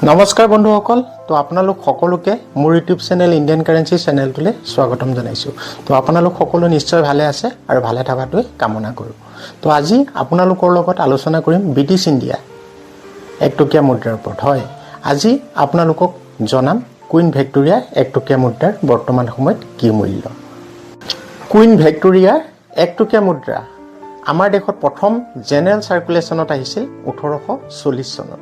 নমস্কাৰ বন্ধুসকল তো আপোনালোক সকলোকে মোৰ ইউটিউব চেনেল ইণ্ডিয়ান কাৰেন্সি চেনেলটোলৈ স্বাগতম জনাইছোঁ। তো আপোনালোক সকলো নিশ্চয় ভালে আছে আৰু ভালে থকাটোৱে কামনা কৰোঁ। তো আজি আপোনালোকৰ লগত আলোচনা কৰিম ব্ৰিটিছ ইণ্ডিয়া একটকীয়া মুদ্ৰাৰ ওপৰত। হয়, আজি আপোনালোকক জনাম কুইন ভিক্টোৰিয়া একটকীয়া মুদ্ৰাৰ বৰ্তমান সময়ত কি মূল্য। কুইন ভিক্টোৰিয়া একটকীয়া মুদ্ৰা আমাৰ দেশত প্ৰথম জেনেৰেল চাৰ্কুলেশ্যনত আহিছিল 1840 চনত।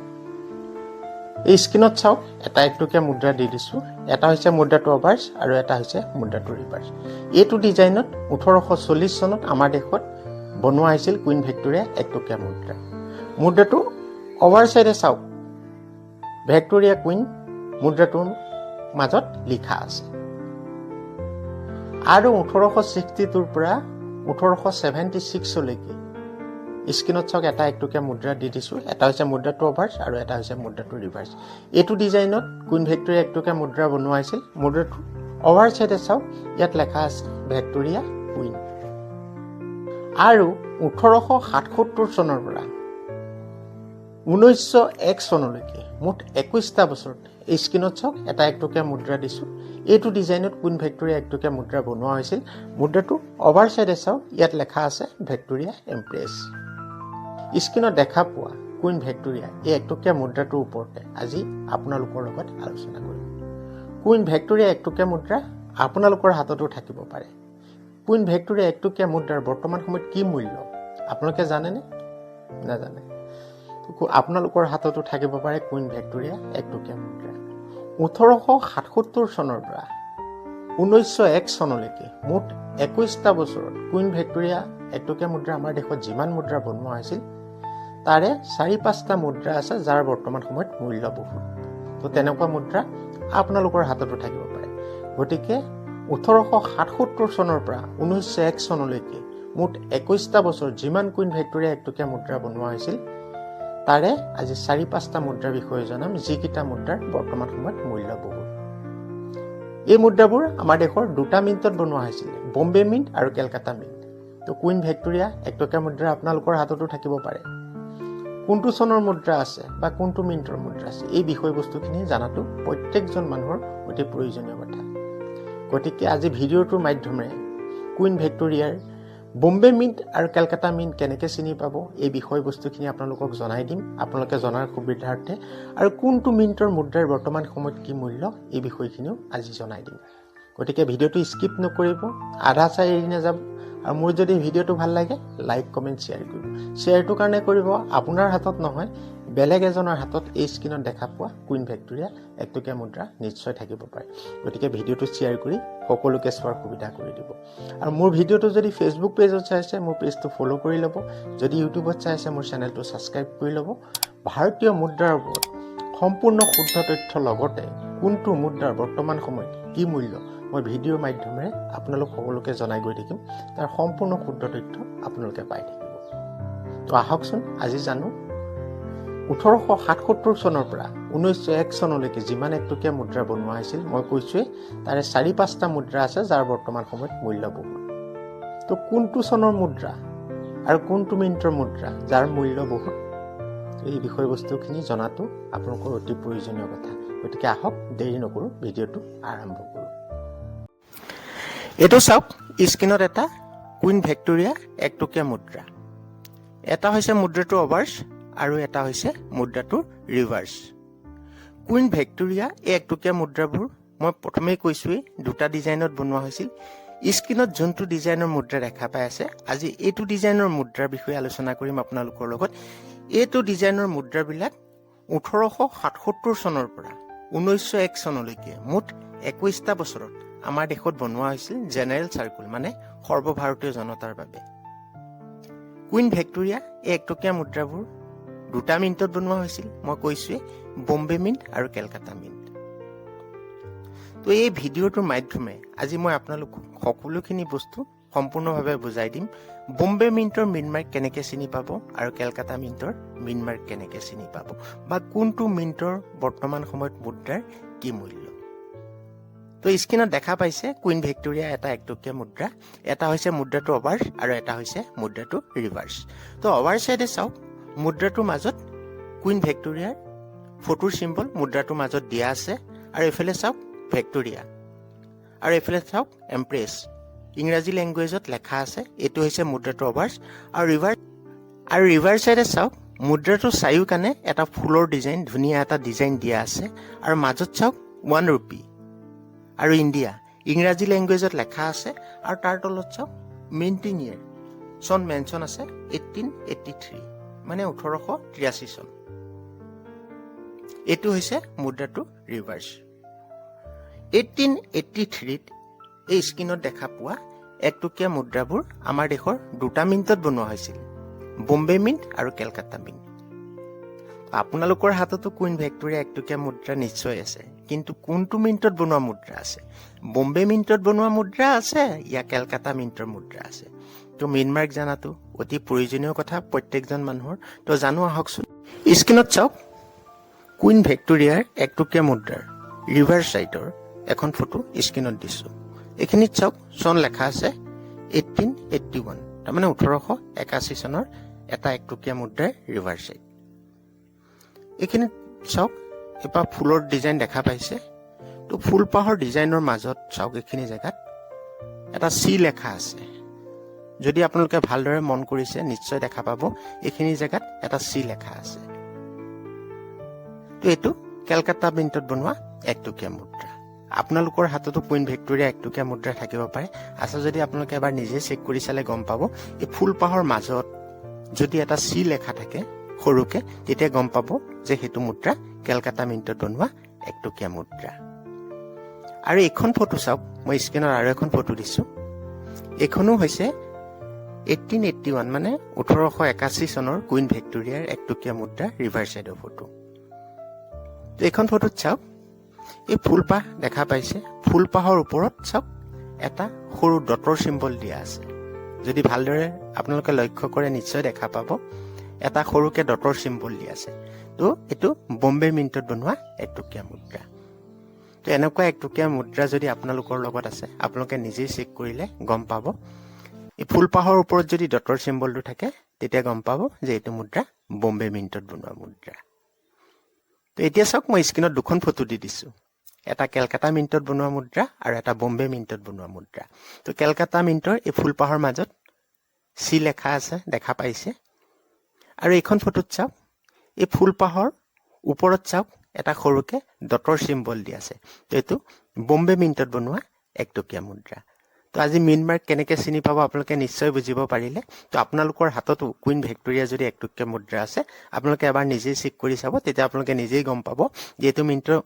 এই স্ক্ৰীনত চাওক, এটা একটকীয়া মুদ্ৰা দি দিছোঁ। এটা হৈছে মুদ্ৰাটো অভাৰ্ছ আৰু এটা হৈছে মুদ্ৰাটো ৰিভাৰ্ছ। এইটো ডিজাইনত 1840 চনত আমাৰ দেশত বনোৱা হৈছিল কুইন ভিক্টোৰিয়া একটকীয়া মুদ্ৰা। মুদ্ৰাটো অভাৰ চাইডে চাওক, ভিক্টোৰিয়া কুইন মুদ্ৰাটোৰ মাজত লিখা আছে। আৰু 1862ৰ পৰা 1876লৈকে স্ক্ৰীনত চাওক, এটা একটকীয়া মুদ্ৰা দি দিছোঁ। এটা হৈছে মুদ্ৰাটো অভাৰ্ছ আৰু এটা হৈছে মুদ্ৰাটো ৰিভাৰ্ছ। এইটো ডিজাইনত কুইন ভিক্টোৰিয়া একটকীয়া মুদ্ৰা বনোৱা হৈছিল। মুদ্ৰাটো অভাৰ চাইডে চাওক, ইয়াত লেখা আছে ভিক্টোৰিয়া কুইন। আৰু 1877 চনৰ পৰা 1901 চনলৈকে মুঠ 21টা বছৰত এই স্ক্ৰীনত চাওক, এটা একটকীয়া মুদ্ৰা দিছোঁ। এইটো ডিজাইনত কুইন ভিক্টোৰিয়া একটকীয়া মুদ্ৰা বনোৱা হৈছিল। মুদ্ৰাটো অভাৰ চাইডে চাওক, ইয়াত লেখা আছে ভিক্টোৰিয়া এম্প্ৰেছ। স্ক্ৰীনত দেখা পোৱা কুইন ভিক্টোৰিয়া এই একটকীয়া মুদ্ৰাটোৰ ওপৰতে আজি আপোনালোকৰ লগত আলোচনা কৰিম। কুইন ভিক্টোৰিয়া একটকীয়া মুদ্ৰা আপোনালোকৰ হাততো থাকিব পাৰে। কুইন ভিক্টোৰিয়া একটকীয়া মুদ্ৰাৰ বৰ্তমান সময়ত কি মূল্য আপোনালোকে জানেনে? নাজানে। আপোনালোকৰ হাততো থাকিব পাৰে কুইন ভিক্টোৰিয়া একটকীয়া মুদ্ৰা। 1877 চনৰ পৰা 1901 চনলৈকে মুঠ 21টা বছৰত কুইন ভিক্টোৰিয়া একটকীয়া মুদ্ৰা আমাৰ দেশত যিমান মুদ্ৰা বনোৱা হৈছিল তাৰে 4-5টা মুদ্ৰা আছে যাৰ বৰ্তমান সময়ত মূল্য বহুত। তো তেনেকুৱা মুদ্ৰা আপোনালোকৰ হাততো থাকিব পাৰে। গতিকে 1877 চনৰ পৰা 1901 চনলৈকে মুঠ 21টা বছৰ যিমান কুইন ভিক্টোৰিয়া একটকীয়া মুদ্ৰা বনোৱা হৈছিল তাৰে আজি 4-5টা মুদ্ৰাৰ বিষয়ে জনাম, যিকেইটা মুদ্ৰাৰ বৰ্তমান সময়ত মূল্য বহুত। এই মুদ্ৰাবোৰ আমাৰ দেশৰ দুটা মিণ্টত বনোৱা হৈছিল, বম্বে মিণ্ট আৰু কেলকাতা মিণ্ট। তো কুইন ভিক্টোৰিয়া একটকীয়া মুদ্ৰা আপোনালোকৰ হাততো থাকিব পাৰে। কোনটো চনৰ মুদ্ৰা আছে বা কোনটো মিণ্টৰ মুদ্ৰা আছে, এই বিষয়বস্তুখিনি জনাটো প্ৰত্যেকজন মানুহৰ অতি প্ৰয়োজনীয় কথা। গতিকে আজি ভিডিঅ'টোৰ মাধ্যমেৰে কুইন ভিক্টোৰিয়াৰ বম্বে মিণ্ট আৰু কেলকাতা মিণ্ট কেনেকৈ চিনি পাব এই বিষয়বস্তুখিনি আপোনালোকক জনাই দিম, আপোনালোকে জনাৰ সুবিধাৰ্থে। আৰু কোনটো মিণ্টৰ মুদ্ৰাৰ বৰ্তমান সময়ত কি মূল্য এই বিষয়খিনিও আজি জনাই দিম। গতিকে ভিডিঅ'টো স্কিপ নকৰিব, আধা চাই এৰি নাযাব। আৰু মোৰ যদি ভিডিঅ'টো ভাল লাগে লাইক কমেণ্ট শ্বেয়াৰ কৰিব। শ্বেয়াৰটোৰ কাৰণে কৰিব আপোনাৰ হাতত নহয়, বেলেগ এজনৰ হাতত এই স্ক্ৰীনত দেখা পোৱা কুইন ভিক্টোৰিয়া একটকীয়া মুদ্ৰা নিশ্চয় থাকিব পাৰে। গতিকে ভিডিঅ'টো শ্বেয়াৰ কৰি সকলোকে চোৱাৰ সুবিধা কৰি দিব। আৰু মোৰ ভিডিঅ'টো যদি ফেচবুক পেজত চাই আছে মোৰ পেজটো ফ'ল' কৰি ল'ব। যদি ইউটিউবত চাই আছে মোৰ চেনেলটো ছাবস্ক্ৰাইব কৰি ল'ব। ভাৰতীয় মুদ্ৰাৰ ওপৰত সম্পূৰ্ণ শুদ্ধ তথ্য লগতে কোনটো মুদ্ৰাৰ বৰ্তমান সময়ত কি মূল্য মই ভিডিঅ'ৰ মাধ্যমেৰে আপোনালোক সকলোকে জনাই গৈ থাকিম। তাৰ সম্পূৰ্ণ শুদ্ধ তথ্য আপোনালোকে পাই থাকিব। তো আহকচোন আজি জানো 1877 চনৰ পৰা 1901 চনলৈকে যিমান একটকীয়া মুদ্ৰা বনোৱা হৈছিল মই কৈছোঁৱেই তাৰে 4-5টা মুদ্ৰা আছে যাৰ বৰ্তমান সময়ত মূল্য বহুত। তো কোনটো চনৰ মুদ্ৰা আৰু কোনটো মিণ্টৰ মুদ্ৰা যাৰ মূল্য বহুত, এই বিষয়বস্তুখিনি জনাটো আপোনালোকৰ অতি প্ৰয়োজনীয় কথা। গতিকে আহক দেৰি নকৰোঁ, ভিডিঅ'টো আৰম্ভ কৰোঁ। এইটো চাওক, স্ক্ৰীনত এটা কুইন ভিক্টোৰিয়া একটকীয়া মুদ্ৰা। এটা হৈছে মুদ্ৰাটো অভাৰ্ছ আৰু এটা হৈছে মুদ্ৰাটো ৰিভাৰ্ছ। কুইন ভিক্টোৰিয়া এই একটকীয়া মুদ্ৰাবোৰ মই প্ৰথমেই কৈছোঁৱেই দুটা ডিজাইনত বনোৱা হৈছিল। স্ক্ৰীনত যোনটো ডিজাইনৰ মুদ্ৰা দেখা পাই আছে, আজি এইটো ডিজাইনৰ মুদ্ৰাৰ বিষয়ে আলোচনা কৰিম আপোনালোকৰ লগত। এইটো ডিজাইনৰ মুদ্ৰাবিলাক 1877 চনৰ পৰা 1901 চনলৈকে মুঠ 21টা বছৰত আমাৰ দেশত বনোৱা হৈছিল জেনেৰেল চাৰ্কুল, মানে সৰ্বভাৰতীয় জনতাৰ বাবে। কুইন ভিক্টোৰিয়া এই একটকীয়া মুদ্ৰাবোৰ দুটা মিণ্টত বনোৱা হৈছিল, মই কৈছোঁৱেই বম্বে মিণ্ট আৰু কেলকাতা মিণ্ট। তো এই ভিডিঅ'টোৰ মাধ্যমে আজি মই আপোনালোকক সকলোখিনি বস্তু সম্পূৰ্ণভাৱে বুজাই দিম। বম্বে মিণ্টৰ মিনমাৰ্ক কেনেকৈ চিনি পাব আৰু কেলকাতা মিণ্টৰ মিনমাৰ্ক কেনেকৈ চিনি পাব, বা কোনটো মিণ্টৰ বৰ্তমান সময়ত মুদ্ৰাৰ কি মূল্য। তো স্ক্ৰীনত দেখা পাইছে কুইন ভিক্টোৰিয়া এটা একটকীয়া মুদ্ৰা। এটা হৈছে মুদ্ৰাটো অভাৰ্ছ আৰু এটা হৈছে মুদ্ৰাটো ৰিভাৰ্ছ। তো অভাৰ চাইডে চাওক, মুদ্ৰাটোৰ মাজত কুইন ভিক্টোৰিয়াৰ ফটোৰ চিম্বল মুদ্ৰাটোৰ মাজত দিয়া আছে আৰু এইফালে চাওক ভিক্টোৰিয়া আৰু এইফালে চাওক এম্প্ৰেছ ইংৰাজী ল্যাঙ্গুৱেজত লেখা আছে এটো হৈছে মুদ্ৰাটোৰ অভাৰ্স আৰু ৰিভাৰ সাইডে চাওক মুদ্ৰাটোৰ চাৰিও কানে এটা ফুলৰ ডিজাইন ধুনিয়া এটা ডিজাইন দিয়া আছে আৰু মাজত চাওক 1 ৰূপী আৰু ইণ্ডিয়া ইংৰাজী ল্যাঙ্গুৱেজত লেখা আছে আৰু তাৰ তলত চাওক মিন্টিং ইয়াৰ চন মেনশন আছে 1883 মানে 1883 চন এটো হৈছে মুদ্ৰাটোৰ ৰিভাৰ্স 1883 ত এই স্ক্ৰিনত দেখা পোৱা একটুকীয়া মুদ্ৰাবোৰ আমাৰ দেশৰ দুটা মিণ্টত বনোৱা হৈছিল বম্বে মিণ্ট আৰু কলকাতা মিণ্ট আপোনালোকৰ হাততো কুইন ভিক্টোৰিয়া একটুকীয়া মুদ্ৰা নিশ্চয় আছে কিন্তু কোনটো মিণ্টত বনোৱা মুদ্ৰা আছে বম্বে মিণ্টত বনোৱা মুদ্ৰা আছে ইয়া কলকাতা মিণ্টৰ মুদ্ৰা আছে তো মেইন মাৰ্ক জানাটো অতি প্ৰয়োজনীয় কথা প্ৰত্যেকজন মানুহৰ তো জানো আহকচোন স্ক্ৰিনত চাওক কুইন ভিক্টোৰিয়াৰ একটুকীয়া মুদ্ৰাৰ ৰিভাৰ্স সাইডৰ এখন ফটো স্ক্ৰিনত দিছো এখিনিত চাওক চন লেখা আছে 1881 তাৰমানে 1881 চনৰ এটা একটুকীয়া মুদ্ৰাৰ ৰিভাৰ্স সাইড এখিনিত চাওক এপা ফুলৰ ডিজাইন দেখা পাইছে তো ফুলপাহৰ ডিজাইনৰ মাজত চাওক এখিনি জায়গাত এটা সি লেখা আছে যদি আপোনালোকে ভালদৰে মন কৰিছে নিশ্চয় দেখা পাব এখিনি জায়গাত এটা সি লেখা আছে তো এটো কলকাতা মিণ্টত বনোৱা একটুকীয়া মুদ্ৰা আপোনালোকৰ হাততো কুইন ভিক্টোৰিয়া একটুকীয়া মুদ্ৰা থাকিব পাৰে আছে যদি আপোনালোকে এবাৰ নিজে চেক কৰি চালে গম পাব এই ফুলপাহৰ মাজত যদি এটা সি লেখা থাকে সৰুকে তেতিয়া গম পাব যে হেতু মুদ্ৰা কলকাতা মিণ্টত বনোৱা একটুকীয়া মুদ্ৰা আৰু এখন ফটো চাওক মই স্ক্ৰিনৰ আৰু এখন ফটো দিছো এখনো হৈছে 1881 মানে 1881 চনৰ কুইন ভিক্টোৰিয়াৰ একটুকীয়া মুদ্ৰা ৰিভাৰ্স সাইডৰ ফটো তো এখন ফটোত চাওক এই ফুলপাহ দেখা পাইছে ফুলপাহৰ ওপৰত চাওক এটা সৰু ডটৰ চিম্বল দিয়া আছে যদি ভালদৰে আপোনালোকে লক্ষ্য কৰে নিশ্চয় দেখা পাব এটা সৰুকে ডটৰ চিম্বল দিয়া আছে তো এটো বম্বে মিণ্টত বনোৱা একটুকীয়া মুদ্ৰা তো এনেকুৱা একটুকীয়া মুদ্ৰা যদি আপোনালোকৰ লগত আছে আপোনালোকে নিজে চেক কৰিলে গম পাব এই ফুলপাহৰ ওপৰত যদি ডটৰ চিম্বলটো থাকে তেতিয়া গম পাব যে এটো মুদ্ৰা বম্বে মিণ্টত বনোৱা মুদ্ৰা তো এতিয়া চাওক মই স্ক্ৰিনত দুখন ফটো দি দিছো এটা কলকাতা মিণ্টত বনোৱা মুদ্ৰা আৰু এটা বম্বে মিণ্টত বনোৱা মুদ্ৰা তো কলকাতা মিণ্টৰ এই ফুলপাহৰ মাজত সি লেখা আছে দেখা পাইছে আৰু এইখন ফটোত চাওক এই ফুলপাহৰ ওপৰত চাওক এটা সৰুকে ডটৰ চিম্বল দি আছে তো এটো বম্বে মিণ্টত বনোৱা একটুকীয়া মুদ্ৰা তো আজি মেইন মাৰ্ক কেনেকৈ চিনি পাব আপোনালোকে নিশ্চয় বুজিব পাৰিলে তো আপোনালোকৰ হাততো কুইন ভিক্টোৰিয়া যদি একটুকীয়া মুদ্ৰা আছে আপোনালোকে এবাৰ নিজে চেক কৰি চাব তেতিয়া আপোনালোকে নিজেই গম পাব যে এইটো মিণ্টৰ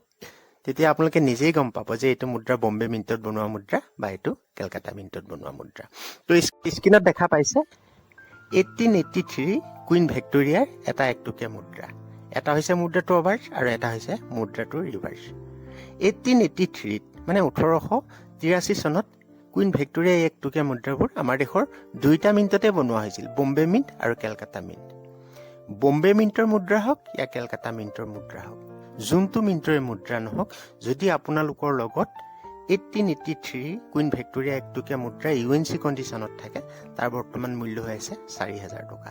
তেতিয়া আপোনালোকে নিজেই গম পাব যে এইটো মুদ্ৰা বম্বে মিণ্টত বনোৱা মুদ্ৰা বা এইটো কলকাতা মিণ্টত বনোৱা মুদ্ৰা তো স্ক্ৰিনত দেখা পাইছে 1883 কুইন ভিক্টোৰিয়াৰ এটা একটুকীয়া মুদ্ৰা এটা হৈছে মুদ্ৰাটো অভাৰ্স আৰু এটা হৈছে মুদ্ৰাটোৰ ৰিভাৰ্স 1883 মানে 1883 চনত কুইন ভিক্টোৰিয়া একটুকীয়া মুদ্ৰাবোৰ আমাৰ দেশৰ দুইটা মিণ্টতে বনোৱা হৈছিল বম্বে মিণ্ট আৰু কলকাতা মিণ্ট বম্বে মিণ্টৰ মুদ্ৰা হওক ইয়া কলকাতা মিণ্টৰ মুদ্ৰা হওক যোনটো মিণ্টৰে মুদ্ৰা নহওক যদি আপোনালোকৰ লগত 1883 কুইন ভিক্টোৰিয়া একটুকীয়া মুদ্ৰা ইউএনচি কণ্ডিশ্যনত থাকে তাৰ বৰ্তমান মূল্য হৈ আছে 4000 টকা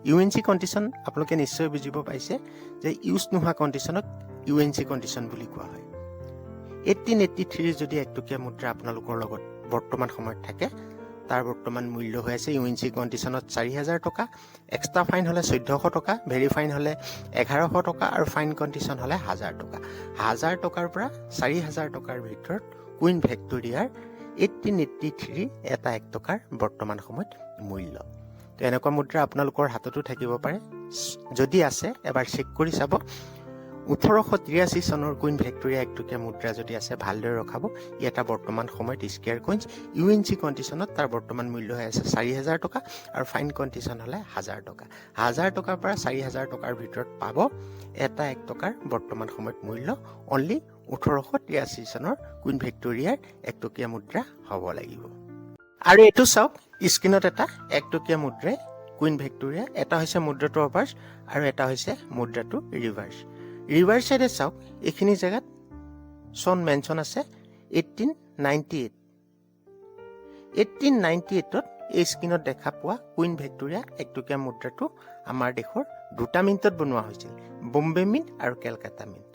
ইউএনচি কণ্ডিশ্যন আপোনালোকে নিশ্চয় বুজিব পাইছে যে ইউজ নোহোৱা কণ্ডিশ্যনক ইউএনচি কণ্ডিশ্যন বুলি কোৱা হয় 1883 যদি একটুকীয়া মুদ্ৰা আপোনালোকৰ লগত বৰ্তমান সময়ত থাকে তাৰ বৰ্তমান মূল্য হৈ আছে ইউএনচি কণ্ডিশ্যনত 4000 টকা এক্সট্ৰা ফাইন হলে 1400 টকা ভেৰি ফাইন হলে 1100 টকা আৰু ফাইন কণ্ডিশ্যন হলে 1000 টকা 1000 টকাৰ পৰা 4000 টকাৰ ভিতৰত কুইন ভিক্টোৰিয়াৰ 1883 এটা 1 টকাৰ বৰ্তমান সময়ত মূল্য তো এনেকুৱা মুদ্ৰা আপোনালোকৰ হাততো থাকিব পাৰে যদি আছে এবাৰ চেক কৰি চাব 1883 চনৰ কুইন ভিক্টোৰিয়া একটুকীয়া মুদ্ৰা যদি আছে ভালদৰে ৰখাব ই এটা বৰ্তমান সময়ত স্কেয়াৰ কইন্স ইউএনচি কণ্ডিশ্যনত তাৰ বৰ্তমান মূল্য হৈ আছে 4000 টকা আৰু ফাইন কণ্ডিশ্যন হলে 1000 টকা 1000 টকাৰ পৰা 4000 টকাৰ ভিতৰত পাব এটা 1 টকাৰ বৰ্তমান সময়ত মূল্য অনলি 1883 চনৰ কুইন ভিক্টোৰিয়াৰ একটকীয়া মুদ্ৰা হ'ব লাগিব আৰু এটো চাওক স্ক্ৰিনত এটা একটকীয়া মুদ্ৰা কুইন ভিক্টোৰিয়া এটা হৈছে মুদ্ৰাটো অভাৰ্স আৰু এটা হৈছে মুদ্ৰাটো ৰিভাৰ্স ৰিভাৰ্স সাইডে চাওক এখিনি জায়গাত সন মেনশন আছে 1898 1898 ত এই স্ক্ৰিনত দেখা পোৱা কুইন ভিক্টোৰিয়া একটকীয়া মুদ্ৰাটো আমাৰ দেশৰ দুটা মিনিটত বনোৱা হৈছিল বম্বে মিণ্ট আৰু কেলকাতা মিণ্ট।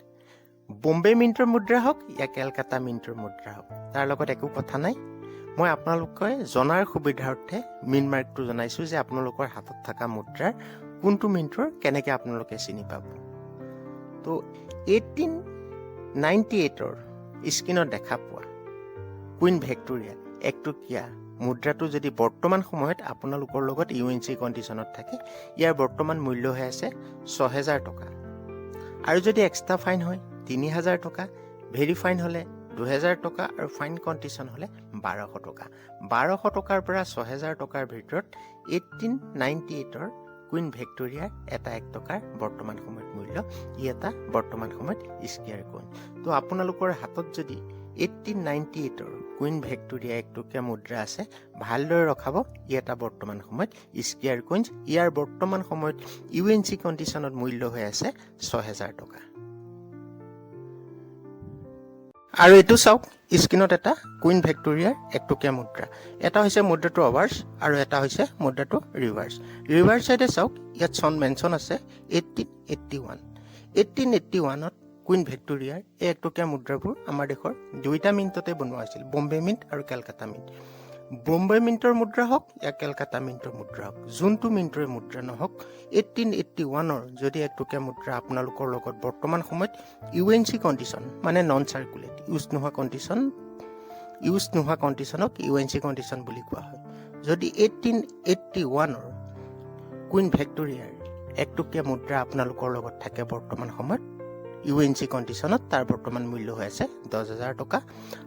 বম্বে মিণ্টৰ মুদ্ৰা হওক ইয়া কেলকাতা মিণ্টৰ মুদ্ৰা হওক, তাৰ লগত একো কথা নাই। মই আপোনালোকে জনাৰ সুবিধাৰ্থে মিণ্ট মাৰ্কটো জনাইছোঁ যে আপোনালোকৰ হাতত থকা মুদ্ৰাৰ কোনটো মিণ্টৰ কেনেকৈ আপোনালোকে চিনি পাব। তো 1898ৰ স্ক্ৰীণত দেখা পোৱা কুইন ভিক্টোৰিয়া একটকীয়া মুদ্ৰাটো যদি বৰ্তমান সময়ত আপোনালোকৰ লগত UNC কণ্ডিশ্যনত থাকে, ইয়াৰ বৰ্তমান মূল্য হৈ আছে ৬,০০০ টকা। আৰু যদি এক্সট্ৰা ফাইন হয় ৩,০০০ টকা, ভেৰি ফাইন হ'লে ২,০০০ টকা আৰু ফাইন কণ্ডিশ্যন হ'লে ১,২০০ টকা। ১,২০০ টকাৰ পৰা ৬,০০০ টকাৰ ভিতৰত 1898ৰ কুইন ভিক্টোৰিয়াৰ এটা ১ টকাৰ বৰ্তমান সময়ত মূল্য, ই এটা বৰ্তমান সময়ত স্কিয়াৰ কইন। তো আপোনালোকৰ হাতত যদি 1898ৰ কুইন ভিক্টোৰিয়া ১ টকীয়া মুদ্ৰা আছে, ভালদৰে ৰখাব, ই এটা বৰ্তমান সময়ত স্কিয়াৰ কইন। ইয়াৰ বৰ্তমান সময়ত UNC কণ্ডিশ্যনত মূল্য হৈ আছে ৬,০০০ টকা। আৰু এইটো চাওক, স্ক্ৰীণত এটা কুইন ভিক্টোৰিয়াৰ ১ টকীয়া মুদ্ৰা। এটা হৈছে মুদ্ৰাটো অভাৰ্ছ আৰু এটা হৈছে মুদ্ৰাটো ৰিভাৰ্ছ। ৰিভাৰ্ছ চাইডে চাওক, ইয়াত চন মেনশ্যন আছে 1881। 1881ত কুইন ভিক্টোৰিয়াৰ এই ১ টকীয়া মুদ্ৰাবোৰ আমাৰ দেশৰ দুইটা মিণ্টতে বনোৱা হৈছিল, বম্বে মিণ্ট আৰু কেলকাতা মিণ্ট। বম্বে মিণ্টৰ মুদ্ৰা হওক ইয়া কেলকাতা মিণ্টৰ মুদ্ৰা হওক, যোনটো মিণ্টৰে মুদ্ৰা নহওক, 1881ৰ যদি ১ টকীয়া মুদ্ৰা আপোনালোকৰ লগত বৰ্তমান সময়ত UNC কণ্ডিশ্যন মানে নন চাৰ্কুলেট ইউজ নোহোৱা কণ্ডিশ্যনক UNC কণ্ডিশ্যন বুলি কোৱা হয়। যদি 1881ৰ কুইন ভিক্টোৰিয়াৰ ১ টকীয়া মুদ্ৰা আপোনালোকৰ লগত থাকে বৰ্তমান সময়ত UNC কণ্ডিশ্যনত, তাৰ বৰ্তমান মূল্য হৈ আছে ১০,০০০ টকা।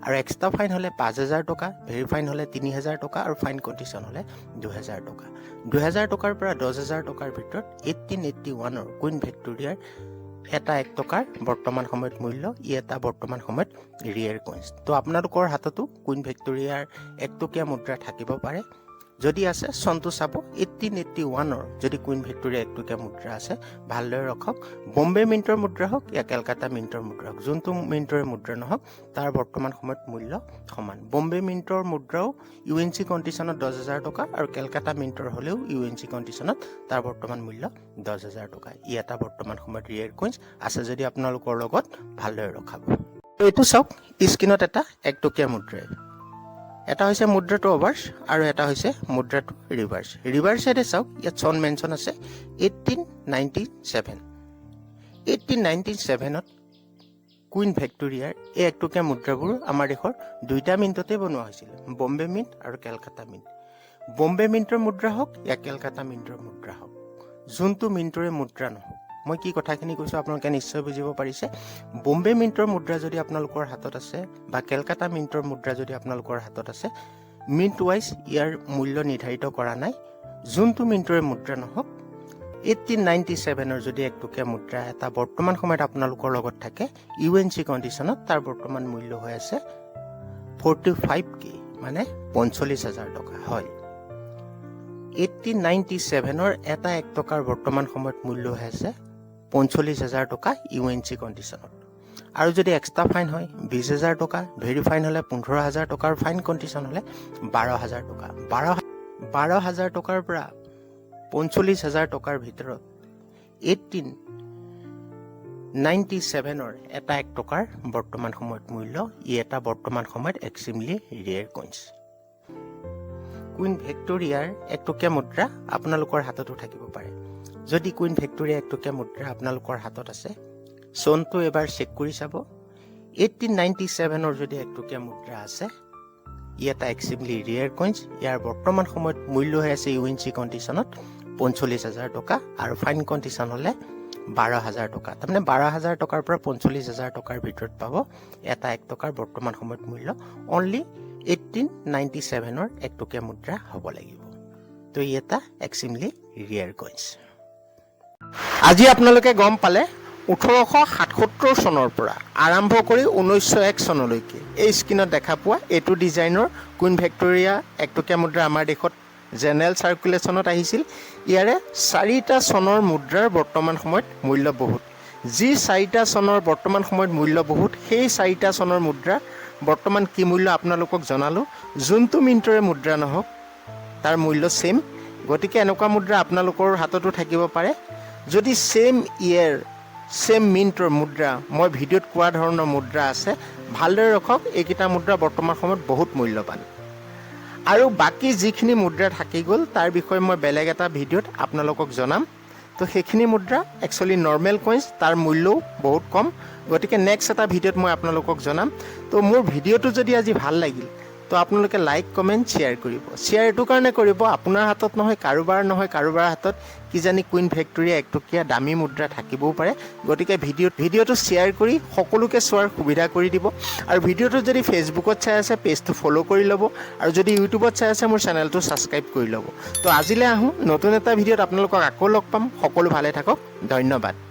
আৰু এক্সট্ৰা ফাইন হ'লে ৫,০০০ টকা, ভেৰি ফাইন হ'লে ৩,০০০ টকা আৰু ফাইন কণ্ডিশ্যন হ'লে ২,০০০ টকা। ২,০০০ টকাৰ পৰা ১০,০০০ টকাৰ ভিতৰত 1881ৰ কুইন ভিক্টোৰিয়াৰ এটা ১ টকাৰ বৰ্তমান সময়ত মূল্য, ই এটা বৰ্তমান সময়ত ৰিয়েৰ কইনছ। তো আপোনালোকৰ হাততো কুইন ভিক্টোৰিয়াৰ ১ টকীয়া মুদ্ৰা থাকিব পাৰে। যদি আছে চনটো চাব, 1881ৰ যদি কুইন ভিক্টোৰিয়া ১ টকীয়া মুদ্ৰা আছে, ভালদৰে ৰখক। বম্বে মিণ্টৰ মুদ্ৰা হওক ইয়া কেলকাতা মিণ্টৰ মুদ্ৰা হওক, যোনটো মিণ্টৰে মুদ্ৰা নহওক, তাৰ বৰ্তমান সময়ত মূল্য সমান। বম্বে মিণ্টৰ মুদ্ৰাও UNC কণ্ডিশ্যনত ১০,০০০ টকা আৰু কেলকাতা মিণ্টৰ হ'লেও UNC কণ্ডিশ্যনত তাৰ বৰ্তমান মূল্য ১০,০০০ টকা। ই এটা বৰ্তমান সময়ত ৰিয়েৰ কইনছ আছে যদি আপোনালোকৰ লগত, ভালদৰে ৰখাব। এইটো চাওক, স্ক্ৰীণত এটা ১ টকীয়া মুদ্ৰাই। এটা হৈছে মুদ্ৰাটো অভাৰ্ছ আৰু এটা হৈছে মুদ্ৰাটো ৰিভাৰ্ছ। ৰিভাৰ্ছ চাইডে চাওক, ইয়াত চন মেনশ্যন আছে 1897। 1897ত কুইন ভিক্টোৰিয়াৰ এই ১ টকীয়া মুদ্ৰাবোৰ আমাৰ দেশৰ দুইটা মিণ্টতে বনোৱা হৈছিল, বম্বে মিণ্ট আৰু কেলকাতা মিণ্ট। বম্বে মিণ্টৰ মুদ্ৰা হওক ইয়া কেলকাতা মিণ্টৰ মুদ্ৰা হওক, যোনটো মিণ্টৰে মুদ্ৰা নহওক, মই কি কথাখিনি কৈছোঁ আপোনালোকে নিশ্চয় বুজিব পাৰিছে। বম্বে মিণ্টৰ মুদ্ৰা যদি আপোনালোকৰ হাতত আছে বা কেলকাতা মিণ্টৰ মুদ্ৰা যদি আপোনালোকৰ হাতত আছে, মিণ্ট ৱাইজ ইয়াৰ মূল্য নিৰ্ধাৰিত কৰা নাই, যোনটো মিণ্টৰে মুদ্ৰা নহওক। 1897ৰ যদি ১ টকীয়া মুদ্ৰা এটা বৰ্তমান সময়ত আপোনালোকৰ লগত থাকে UNC কণ্ডিশ্যনত, তাৰ বৰ্তমান মূল্য হৈ আছে 45K মানে ৪৫,০০০ টকা। হয়, 1897ৰ এটা ১ টকাৰ বৰ্তমান সময়ত মূল্য হৈ আছে ৪৫,০০০ টকা UNC কণ্ডিশ্যনত। আৰু যদি এক্সট্ৰা ফাইন হয় ২০,০০০ টকা, ভেৰি ফাইন হ'লে ১৫,০০০ টকাৰ, ফাইন কণ্ডিশ্যন হ'লে ১২,০০০ টকা। ১২,০০০ টকাৰ পৰা ৪৫,০০০ টকাৰ ভিতৰত 1897ৰ এটা ১ টকাৰ বৰ্তমান সময়ত মূল্য, ই এটা বৰ্তমান সময়ত এক্সট্ৰিমলি ৰিয়েৰ কইনছ। কুইন ভিক্টোৰিয়াৰ ১ টকীয়া মুদ্ৰা আপোনালোকৰ হাততো থাকিব পাৰে। যদি কুইন ভিক্টোৰিয়া ১ টকীয়া মুদ্ৰা আপোনালোকৰ হাতত আছে, চনটো এবাৰ চেক কৰি চাব। 1897ৰ যদি ১ টকীয়া মুদ্ৰা আছে, ই এটা এক্সট্ৰিমলি ৰিয়েৰ কইনছ। ইয়াৰ বৰ্তমান সময়ত মূল্য হৈ আছে UNC কণ্ডিশ্যনত ৪৫,০০০ টকা আৰু ফাইন কণ্ডিশ্যন হ'লে ১২,০০০ টকা। তাৰমানে ১২,০০০ টকাৰ পৰা ৪৫,০০০ টকাৰ ভিতৰত পাব এটা ১ টকাৰ বৰ্তমান সময়ত মূল্য। অনলি 1897ৰ ১ টকীয়া মুদ্ৰা হ'ব লাগিব। তো ই এটা এক্সট্ৰিমলি ৰিয়েৰ কইনছ। আজি আপোনালোকে গম পালে ১৮৭৭ চনৰ পৰা আৰম্ভ কৰি ১৯০১ চনলৈকে এই স্ক্ৰীণত দেখা পোৱা এইটো ডিজাইনৰ কুইন ভিক্টোৰিয়া ১ টকীয়া মুদ্ৰা আমাৰ দেশত জেনেৰেল চাৰ্কুলেশ্যনত আহিছিল। ইয়াৰে ৪টা চনৰ মুদ্ৰাৰ বৰ্তমান সময়ত মূল্য বহুত। যি ৪টা চনৰ বৰ্তমান সময়ত মূল্য বহুত, সেই ৪টা চনৰ মুদ্ৰা বৰ্তমান কি মূল্য আপোনালোকক জনালোঁ। যোনটো মিণ্টৰে মুদ্ৰা নহওক তাৰ মূল্য ছেইম। গতিকে এনেকুৱা মুদ্ৰা আপোনালোকৰ হাততো থাকিব পাৰে। যদি ছেইম ইয়েৰ সেম মিন্টৰ মুদ্ৰা মই ভিডিঅ'ত কোৱা ধৰণৰ মুদ্ৰা আছে ভালদৰে ৰখক এইকেইটা মুদ্ৰা বৰ্তমান সময়ত বহুত মূল্যৱান আৰু বাকি যিখিনি মুদ্ৰা থাকি গ'ল তাৰ বিষয়ে মই বেলেগ এটা ভিডিঅ'ত আপোনালোকক জনাম তো সেইখিনি মুদ্ৰা একচুৱেলি নৰ্মেল কইন্স তাৰ মূল্যও বহুত কম গতিকে নেক্সট এটা ভিডিঅ'ত মই আপোনালোকক জনাম তো মোৰ ভিডিঅ'টো যদি আজি ভাল লাগিল তো আপোনালোকে লাইক কমেণ্ট শ্বেয়াৰ কৰিব শ্বেয়াৰ এইটো কাৰণে কৰিব আপোনাৰ হাতত নহয় কাৰোবাৰ হাতত কিজানি কুইন ভিক্টোৰিয়া একটকীয়া দামী মুদ্ৰা থাকিবও পাৰে গতিকে ভিডিঅ'টো শ্বেয়াৰ কৰি সকলোকে চোৱাৰ সুবিধা কৰি দিব আৰু ভিডিঅ'টো যদি ফেচবুকত চাই আছে পেজটো ফ'ল' কৰি ল'ব আৰু যদি ইউটিউবত চাই আছে মোৰ চেনেলটো ছাবস্ক্ৰাইব কৰি ল'ব তো আজিলৈ আহোঁ নতুন এটা ভিডিঅ'ত আপোনালোকক আকৌ লগ পাম সকলো ভালে থাকক ধন্যবাদ